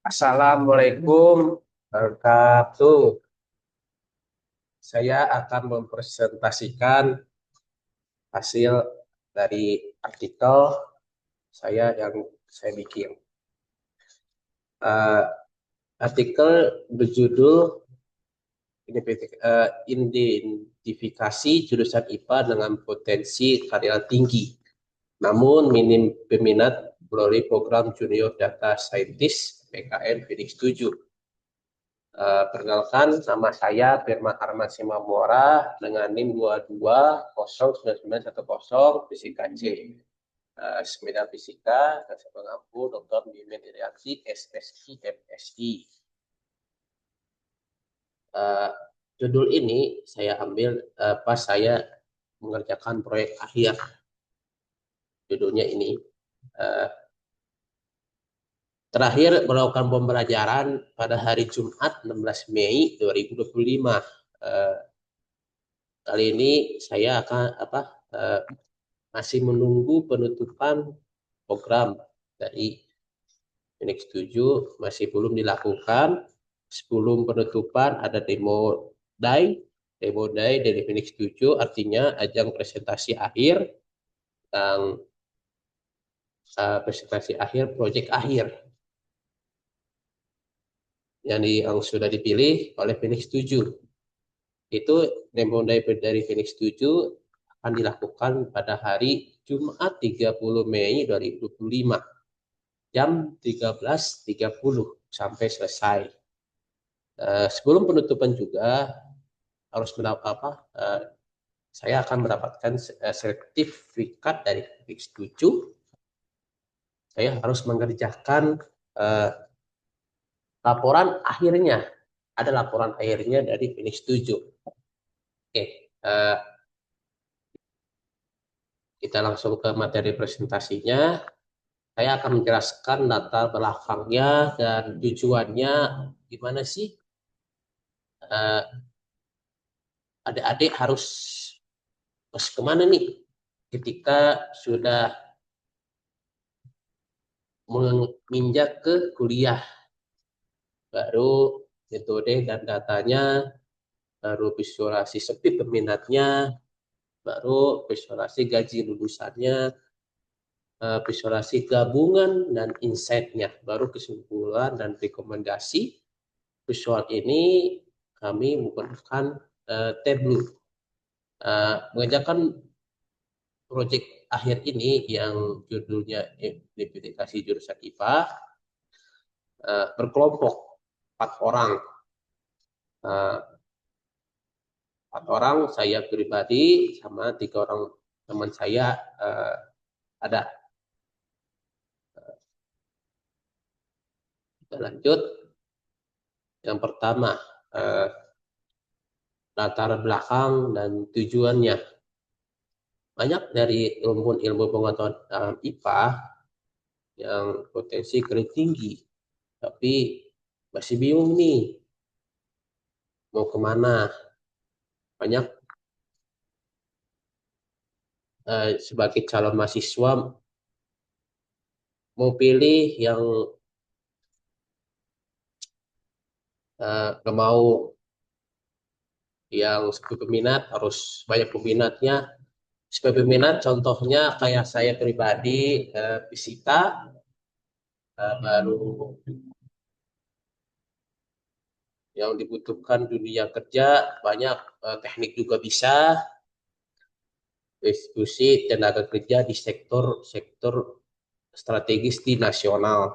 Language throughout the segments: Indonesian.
Assalamualaikum wabarakatuh. Saya akan mempresentasikan hasil dari artikel yang saya bikin. Uh, Artikel berjudul identifikasi jurusan IPA dengan potensi karir tinggi, namun minim peminat melalui program Junior Data Scientist PKN Phoenix 7. Perkenalkan, nama saya Firman Arman Simamora dengan NIM 22099110 Fisika C. Semida Fisika, dan saya mengaku Dr. Mimin Iriaksi, SSI, MSI. Judul ini saya ambil pas saya mengerjakan proyek akhir. Judulnya ini. Terakhir melakukan pembelajaran pada hari Jumat 16 Mei 2025. Kali ini saya akan masih menunggu penutupan program dari Phoenix 7, masih belum dilakukan. Sebelum penutupan ada demo day dari Phoenix 7, artinya ajang presentasi akhir yang presentasi akhir proyek akhir yang sudah dipilih oleh Phoenix 7. Itu demo day dari Phoenix 7 akan dilakukan pada hari Jumat 30 Mei 2025 jam 13.30 sampai selesai. Sebelum penutupan juga harus saya akan mendapatkan sertifikat dari Phoenix 7. Saya harus mengerjakan laporan akhirnya. Ada laporan akhirnya dari Phoenix 7. Oke, kita langsung ke materi presentasinya. Saya akan menjelaskan latar belakangnya dan tujuannya gimana sih adik-adik harus kemana nih ketika sudah menginjak ke kuliah. Baru metode dan datanya, baru visualisasi sepi peminatnya, baru visualisasi gaji lulusannya, visualisasi gabungan dan insight-nya, baru kesimpulan dan rekomendasi. Visual ini kami menggunakan Tableau. Mengerjakan proyek akhir ini yang judulnya identifikasi jurusan IPA berkelompok 4 orang. 4 orang saya pribadi sama 3 orang teman saya ada. Kita lanjut. Yang pertama, latar belakang dan tujuannya. Banyak dari ilmu pengetahuan dalam IPA yang potensi kredit tinggi, tapi masih bingung nih mau kemana. Banyak sebagai calon mahasiswa mau pilih yang nggak mau yang sebagai peminat harus banyak peminatnya. Sebagai peminat contohnya kayak saya pribadi fisika, baru yang dibutuhkan dunia kerja banyak, teknik juga bisa, distribusi tenaga kerja di sektor strategis di nasional.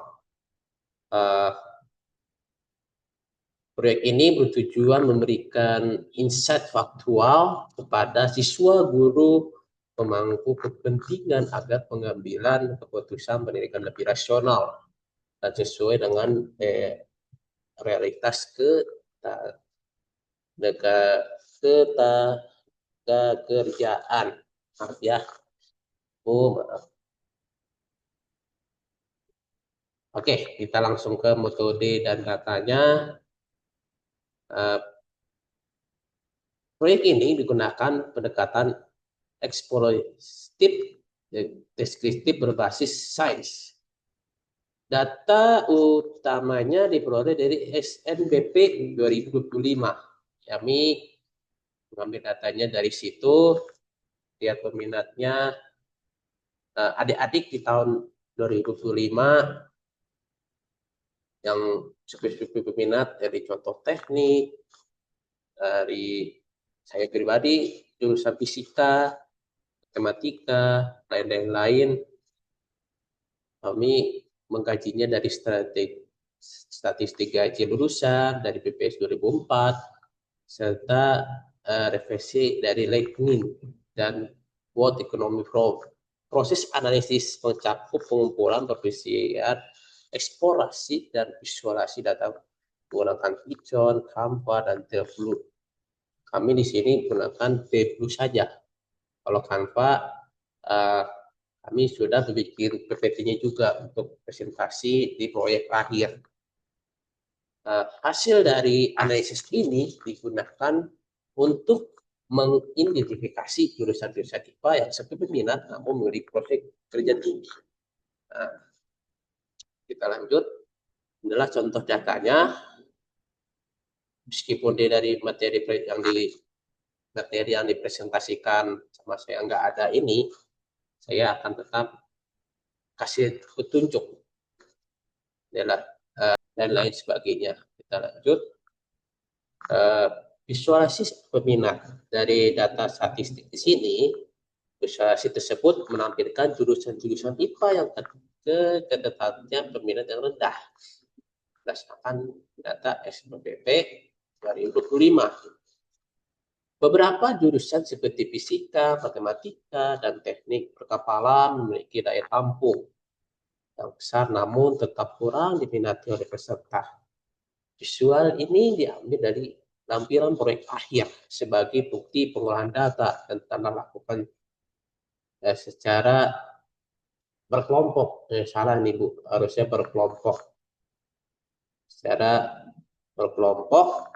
Proyek ini bertujuan memberikan insight faktual kepada siswa, guru, pemangku kepentingan agar pengambilan keputusan pendidikan lebih rasional dan sesuai dengan realitas kerjaan. Maaf ya. Maaf. Oke, kita langsung ke metode dan datanya. Proyek ini digunakan pendekatan eksploratif deskriptif berbasis sains Data utamanya diperoleh dari SNBP 2025. Kami mengambil datanya dari situ, lihat peminatnya adik-adik di tahun 2025 yang spesifik peminat dari contoh teknik, dari saya pribadi jurusan fisika, matematika, lain-lain. Kami mengkajinya dari statistik gaji lulusan dari BPS 2004 serta revisi dari Lightning dan World Economic Forum. Proses analisis mencakup pengumpulan, pervisian, eksplorasi, dan visualisasi data menggunakan Python, Canva, dan Tableau. Kami di sini menggunakan Tableau saja. Kalau Canva, kami sudah bikin PPT-nya juga untuk presentasi di proyek akhir. Hasil dari analisis ini digunakan untuk mengidentifikasi jurusan-jurusan IPA yang seperti minat namun memiliki prospek kerja tinggi. Nah, kita lanjut. Inilah contoh datanya. Meskipun dari materi yang dipresentasikan sama saya nggak ada ini, saya akan tetap kasih petunjuk dan lain sebagainya. Kita lanjut. Visualisasi peminat dari data statistik di sini. Visualisasi tersebut menampilkan jurusan-jurusan IPA yang kedepannya peminat yang rendah berdasarkan data SNBP 2025. Beberapa jurusan seperti fisika, matematika, dan teknik perkapalan memiliki daya tampung yang besar namun tetap kurang diminati oleh peserta. Visual ini diambil dari lampiran proyek akhir sebagai bukti pengolahan data dan telah lakukan secara berkelompok. Salah nih Bu, harusnya berkelompok. Secara berkelompok.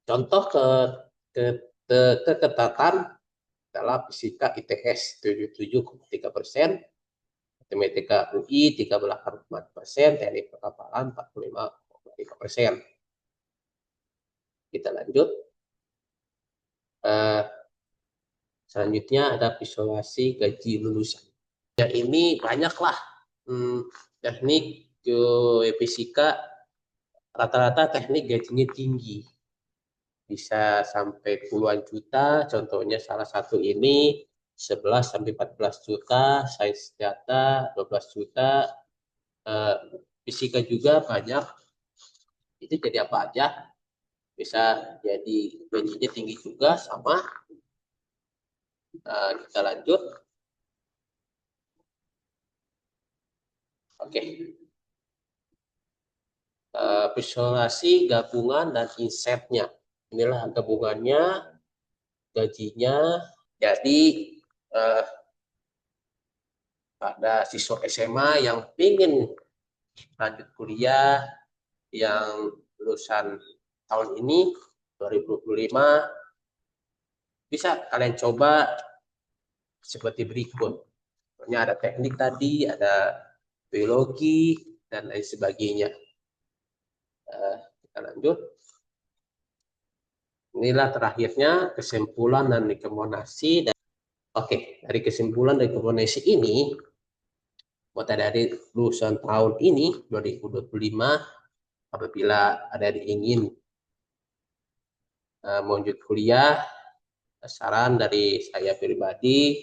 Contoh keketatan dalam fisika ITS 77,3%, matematika UI 13,4%, teknik perkapalan 45,5%. Kita lanjut. Selanjutnya ada visualisasi gaji lulusan. Ya ini banyaklah teknik geofisika, rata-rata teknik gajinya tinggi. Bisa sampai puluhan juta, contohnya salah satu ini 11 sampai 14 juta, sains data 12 juta, fisika juga banyak. Itu jadi apa aja? Bisa jadi gajinya tinggi juga sama. Kita lanjut. Oke. Visualisasi gabungan dan insetnya. Inilah gabungannya, gajinya. Jadi pada siswa SMA yang ingin lanjut kuliah yang lulusan tahun ini 2025 bisa kalian coba seperti berikut. Pokoknya ada teknik tadi, ada biologi dan lain sebagainya. Kita lanjut. Inilah terakhirnya kesimpulan dan rekomendasi. Oke, dari kesimpulan dan rekomendasi ini, buat dari lulusan tahun ini 2025, apabila ada yang ingin melanjut kuliah, saran dari saya pribadi,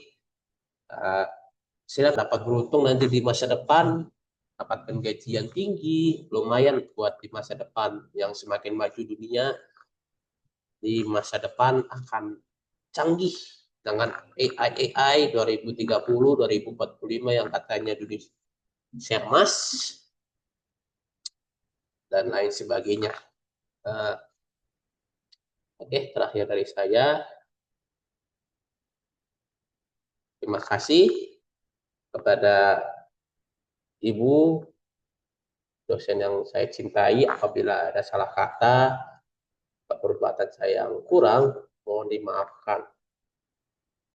silakan dapat beruntung nanti di masa depan, dapatkan gaji yang tinggi, lumayan buat di masa depan yang semakin maju dunia, di masa depan akan canggih dengan AI 2030, 2045 yang katanya dunia emas dan lain sebagainya. Oke, terakhir dari saya. Terima kasih kepada Ibu dosen yang saya cintai. Apabila ada salah kata, perbuatan saya yang kurang, mohon dimaafkan.